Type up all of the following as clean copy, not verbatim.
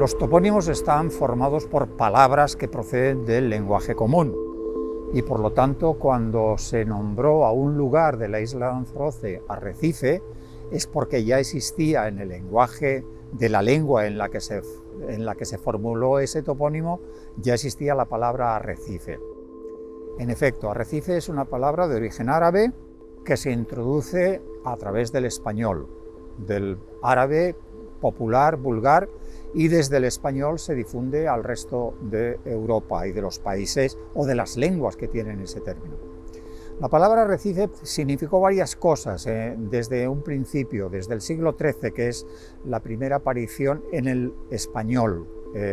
Los topónimos están formados por palabras que proceden del lenguaje común y por lo tanto cuando se nombró a un lugar de la isla de Lanzarote Arrecife es porque ya existía en el lenguaje de la lengua en la que se formuló ese topónimo, ya existía la palabra arrecife. En efecto, arrecife es una palabra de origen árabe que se introduce a través del español, del árabe popular, vulgar, y desde el español se difunde al resto de Europa y de los países o de las lenguas que tienen ese término. La palabra arrecife significó varias cosas desde un principio, desde el siglo XIII, que es la primera aparición en el español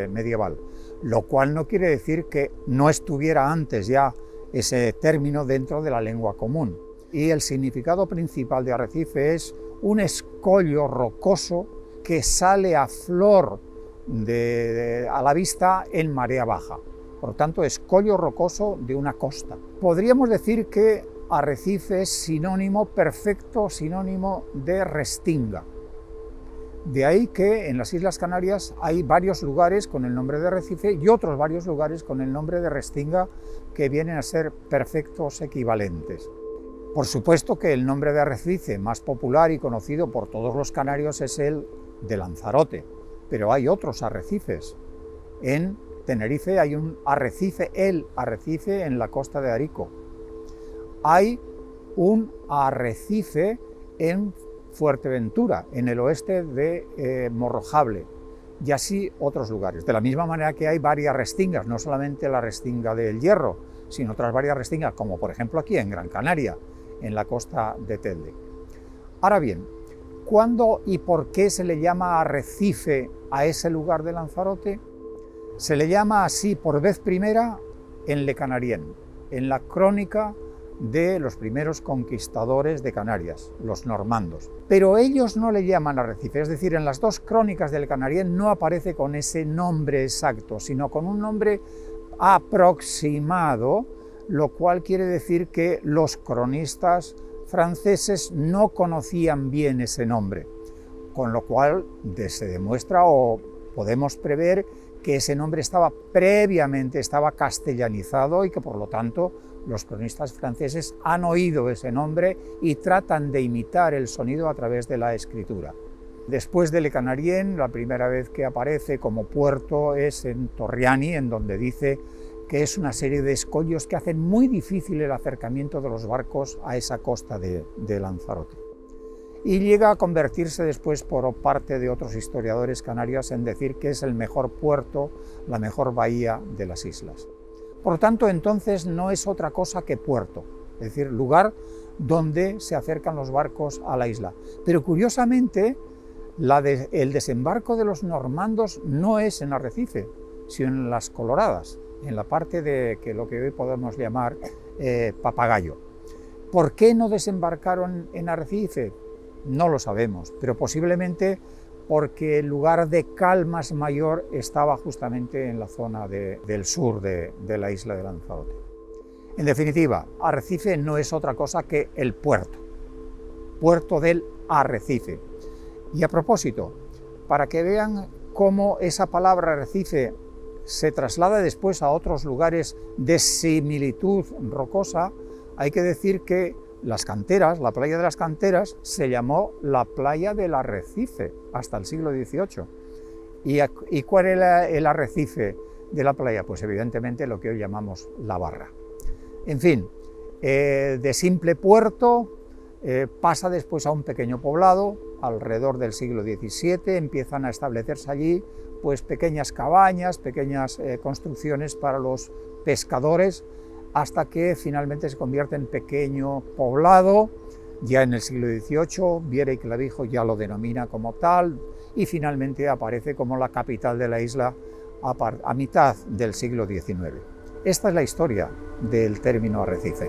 medieval, lo cual no quiere decir que no estuviera antes ya ese término dentro de la lengua común. Y el significado principal de arrecife es un escollo rocoso que sale a flor a la vista en marea baja. Por lo tanto, escollo rocoso de una costa. Podríamos decir que arrecife es sinónimo, perfecto sinónimo de restinga. De ahí que en las Islas Canarias hay varios lugares con el nombre de arrecife y otros varios lugares con el nombre de restinga que vienen a ser perfectos equivalentes. Por supuesto que el nombre de arrecife más popular y conocido por todos los canarios es el de Lanzarote, pero hay otros arrecifes. En Tenerife hay un arrecife, el arrecife en la costa de Arico. Hay un arrecife en Fuerteventura, en el oeste de Morrojable, y así otros lugares. De la misma manera que hay varias restingas, no solamente la restinga del Hierro, sino otras varias restingas, como por ejemplo aquí en Gran Canaria, en la costa de Telde. Ahora bien, ¿cuándo y por qué se le llama arrecife a ese lugar de Lanzarote? Se le llama así por vez primera en Le Canarien, en la crónica de los primeros conquistadores de Canarias, los normandos. Pero ellos no le llaman arrecife, es decir, en las dos crónicas de Le Canarien no aparece con ese nombre exacto, sino con un nombre aproximado, lo cual quiere decir que los cronistas franceses no conocían bien ese nombre, con lo cual se demuestra o podemos prever que ese nombre estaba castellanizado y que por lo tanto los cronistas franceses han oído ese nombre y tratan de imitar el sonido a través de la escritura. Después de Le Canarien, la primera vez que aparece como puerto es en Torriani, en donde dice que es una serie de escollos que hacen muy difícil el acercamiento de los barcos a esa costa de Lanzarote. Y llega a convertirse después por parte de otros historiadores canarios en decir que es el mejor puerto, la mejor bahía de las islas. Por lo tanto, entonces no es otra cosa que puerto, es decir, lugar donde se acercan los barcos a la isla. Pero curiosamente, el desembarco de los normandos no es en Arrecife, sino en las Coloradas, en la parte de lo que hoy podemos llamar Papagayo. ¿Por qué no desembarcaron en Arrecife? No lo sabemos, pero posiblemente porque el lugar de calmas mayor estaba justamente en la zona del sur de la isla de Lanzarote. En definitiva, Arrecife no es otra cosa que el puerto del Arrecife. Y a propósito, para que vean cómo esa palabra arrecife se traslada después a otros lugares de similitud rocosa, hay que decir que las canteras, la playa de las canteras, se llamó la playa del Arrecife hasta el siglo XVIII. ¿Y cuál era el arrecife de la playa? Pues evidentemente lo que hoy llamamos la Barra. En fin, de simple puerto pasa después a un pequeño poblado. Alrededor del siglo XVII empiezan a establecerse allí pues pequeñas cabañas, pequeñas construcciones para los pescadores, hasta que finalmente se convierte en pequeño poblado. Ya en el siglo XVIII, Viera y Clavijo ya lo denomina como tal, y finalmente aparece como la capital de la isla a mitad del siglo XIX. Esta es la historia del término arrecife.